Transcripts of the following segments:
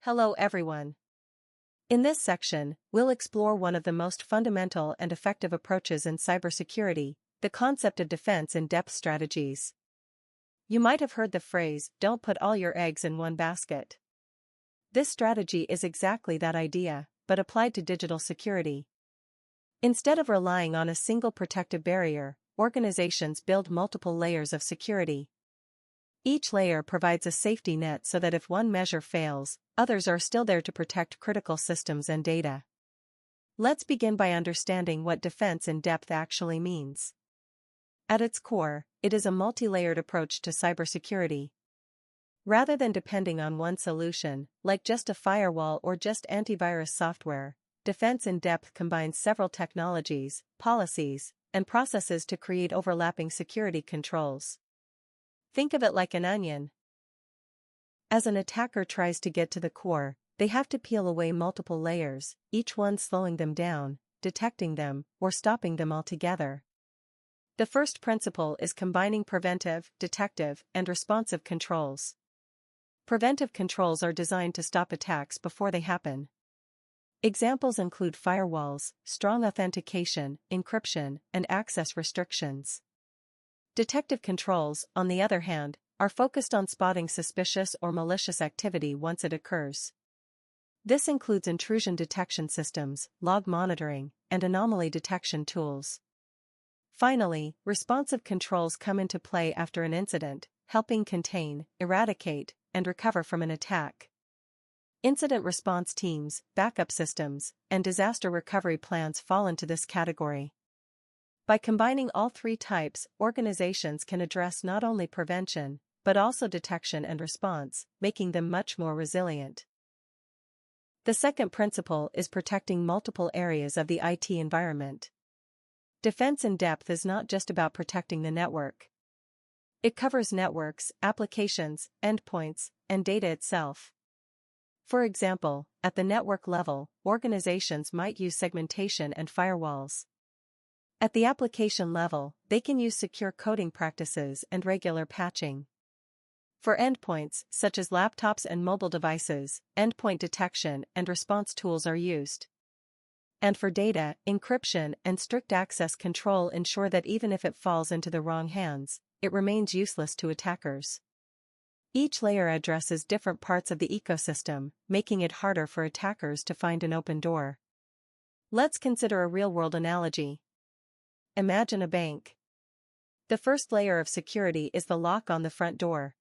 Hello everyone. In this section, we'll explore one of the most fundamental and effective approaches in cybersecurity, the concept of defense-in-depth strategies. You might have heard the phrase, "Don't put all your eggs in one basket." This strategy is exactly that idea, but applied to digital security. Instead of relying on a single protective barrier, organizations build multiple layers of security. Each layer provides a safety net so that if one measure fails, others are still there to protect critical systems and data. Let's begin by understanding what defense in depth actually means. At its core, it is a multi-layered approach to cybersecurity. Rather than depending on one solution, like just a firewall or just antivirus software, defense in depth combines several technologies, policies, and processes to create overlapping security controls. Think of it like an onion. As an attacker tries to get to the core, they have to peel away multiple layers, each one slowing them down, detecting them, or stopping them altogether. The first principle is combining preventive, detective, and responsive controls. Preventive controls are designed to stop attacks before they happen. Examples include firewalls, strong authentication, encryption, and access restrictions. Detective controls, on the other hand, are focused on spotting suspicious or malicious activity once it occurs. This includes intrusion detection systems, log monitoring, and anomaly detection tools. Finally, responsive controls come into play after an incident, helping contain, eradicate, and recover from an attack. Incident response teams, backup systems, and disaster recovery plans fall into this category. By combining all three types, organizations can address not only prevention, but also detection and response, making them much more resilient. The second principle is protecting multiple areas of the IT environment. Defense in depth is not just about protecting the network. It covers networks, applications, endpoints, and data itself. For example, at the network level, organizations might use segmentation and firewalls. At the application level, they can use secure coding practices and regular patching. For endpoints, such as laptops and mobile devices, endpoint detection and response tools are used. And for data, encryption and strict access control ensure that even if it falls into the wrong hands, it remains useless to attackers. Each layer addresses different parts of the ecosystem, making it harder for attackers to find an open door. Let's consider a real-world analogy. Imagine a bank. The first layer of security is the lock on the front door.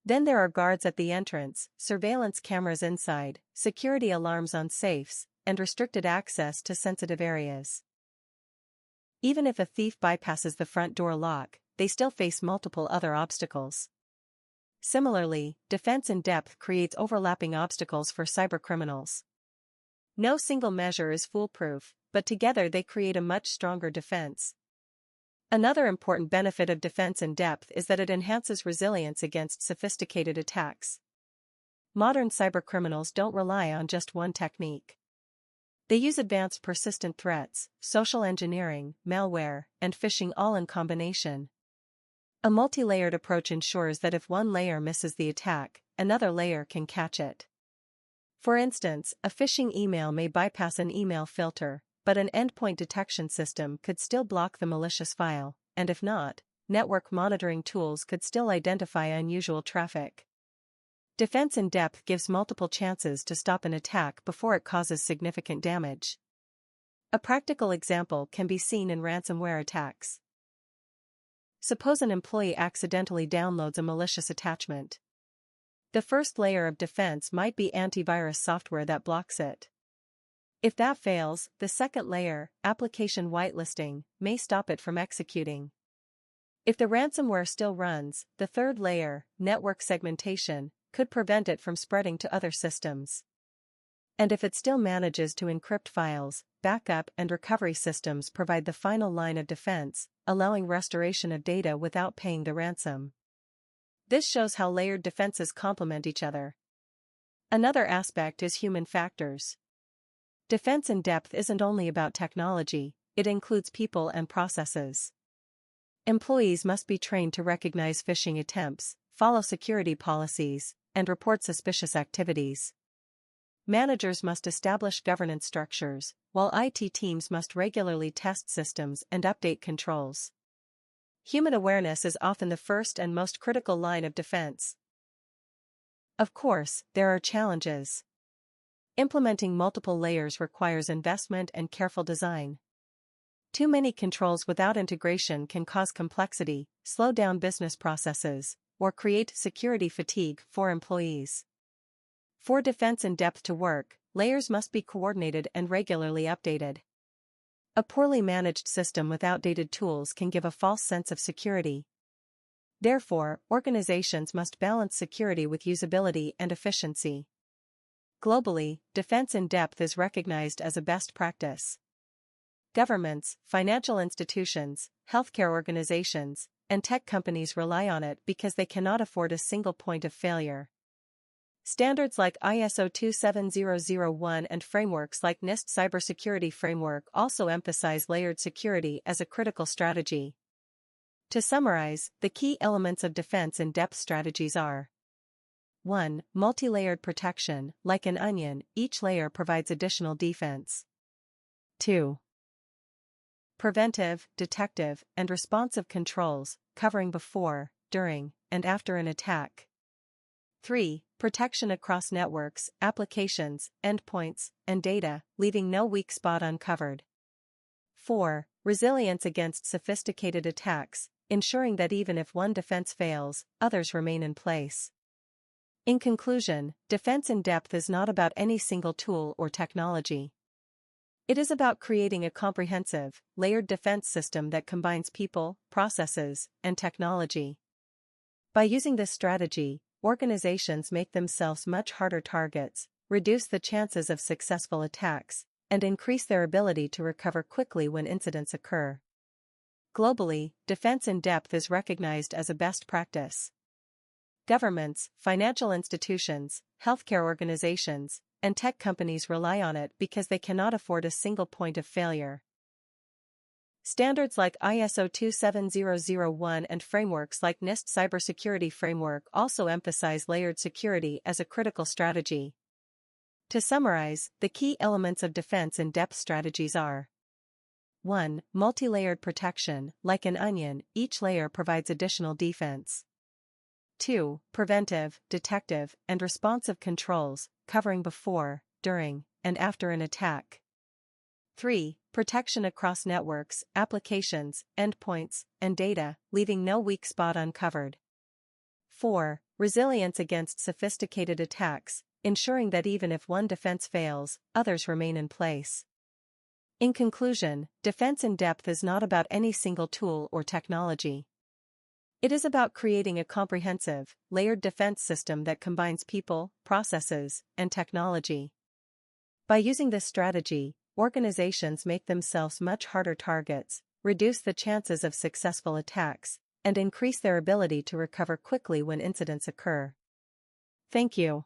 Then there are guards at the entrance, surveillance cameras inside, security alarms on safes, and restricted access to sensitive areas. Even if a thief bypasses the front door lock, they still face multiple other obstacles. Similarly, defense in depth creates overlapping obstacles for cybercriminals. No single measure is foolproof, but together they create a much stronger defense. Another important benefit of defense in depth is that it enhances resilience against sophisticated attacks. Modern cybercriminals don't rely on just one technique. They use advanced persistent threats, social engineering, malware, and phishing all in combination. A multi-layered approach ensures that if one layer misses the attack, another layer can catch it. For instance, a phishing email may bypass an email filter, but an endpoint detection system could still block the malicious file, and if not, network monitoring tools could still identify unusual traffic. Defense in depth gives multiple chances to stop an attack before it causes significant damage. A practical example can be seen in ransomware attacks. Suppose an employee accidentally downloads a malicious attachment. The first layer of defense might be antivirus software that blocks it. If that fails, the second layer, application whitelisting, may stop it from executing. If the ransomware still runs, the third layer, network segmentation, could prevent it from spreading to other systems. And if it still manages to encrypt files, backup and recovery systems provide the final line of defense, allowing restoration of data without paying the ransom. This shows how layered defenses complement each other. Another aspect is human factors. Defense in depth isn't only about technology, it includes people and processes. Employees must be trained to recognize phishing attempts, follow security policies, and report suspicious activities. Managers must establish governance structures, while IT teams must regularly test systems and update controls. Human awareness is often the first and most critical line of defense. Of course, there are challenges. Implementing multiple layers requires investment and careful design. Too many controls without integration can cause complexity, slow down business processes, or create security fatigue for employees. For defense in depth to work, layers must be coordinated and regularly updated. A poorly managed system with outdated tools can give a false sense of security. Therefore, organizations must balance security with usability and efficiency. Globally, defense in depth is recognized as a best practice. Governments, financial institutions, healthcare organizations, and tech companies rely on it because they cannot afford a single point of failure. Standards like ISO 27001 and frameworks like NIST Cybersecurity Framework also emphasize layered security as a critical strategy. To summarize, the key elements of defense in depth strategies are: 1. Multi-layered protection. Like an onion, each layer provides additional defense. 2. Preventive, detective, and responsive controls, covering before, during, and after an attack. 3. Protection across networks, applications, endpoints, and data, leaving no weak spot uncovered. 4. Resilience against sophisticated attacks, ensuring that even if one defense fails, others remain in place. In conclusion, defense in depth is not about any single tool or technology. It is about creating a comprehensive, layered defense system that combines people, processes, and technology. By using this strategy, organizations make themselves much harder targets, reduce the chances of successful attacks, and increase their ability to recover quickly when incidents occur. Globally, defense in depth is recognized as a best practice. Governments, financial institutions, healthcare organizations, and tech companies rely on it because they cannot afford a single point of failure. Standards like ISO 27001 and frameworks like NIST Cybersecurity Framework also emphasize layered security as a critical strategy. To summarize, the key elements of defense in depth strategies are: 1. Multi-layered protection. Like an onion, each layer provides additional defense. 2. Preventive, detective, and responsive controls, covering before, during, and after an attack. 3. Protection across networks, applications, endpoints, and data, leaving no weak spot uncovered. 4. Resilience against sophisticated attacks, ensuring that even if one defense fails, others remain in place. In conclusion, defense in depth is not about any single tool or technology. It is about creating a comprehensive, layered defense system that combines people, processes, and technology. By using this strategy, organizations make themselves much harder targets, reduce the chances of successful attacks, and increase their ability to recover quickly when incidents occur. Thank you.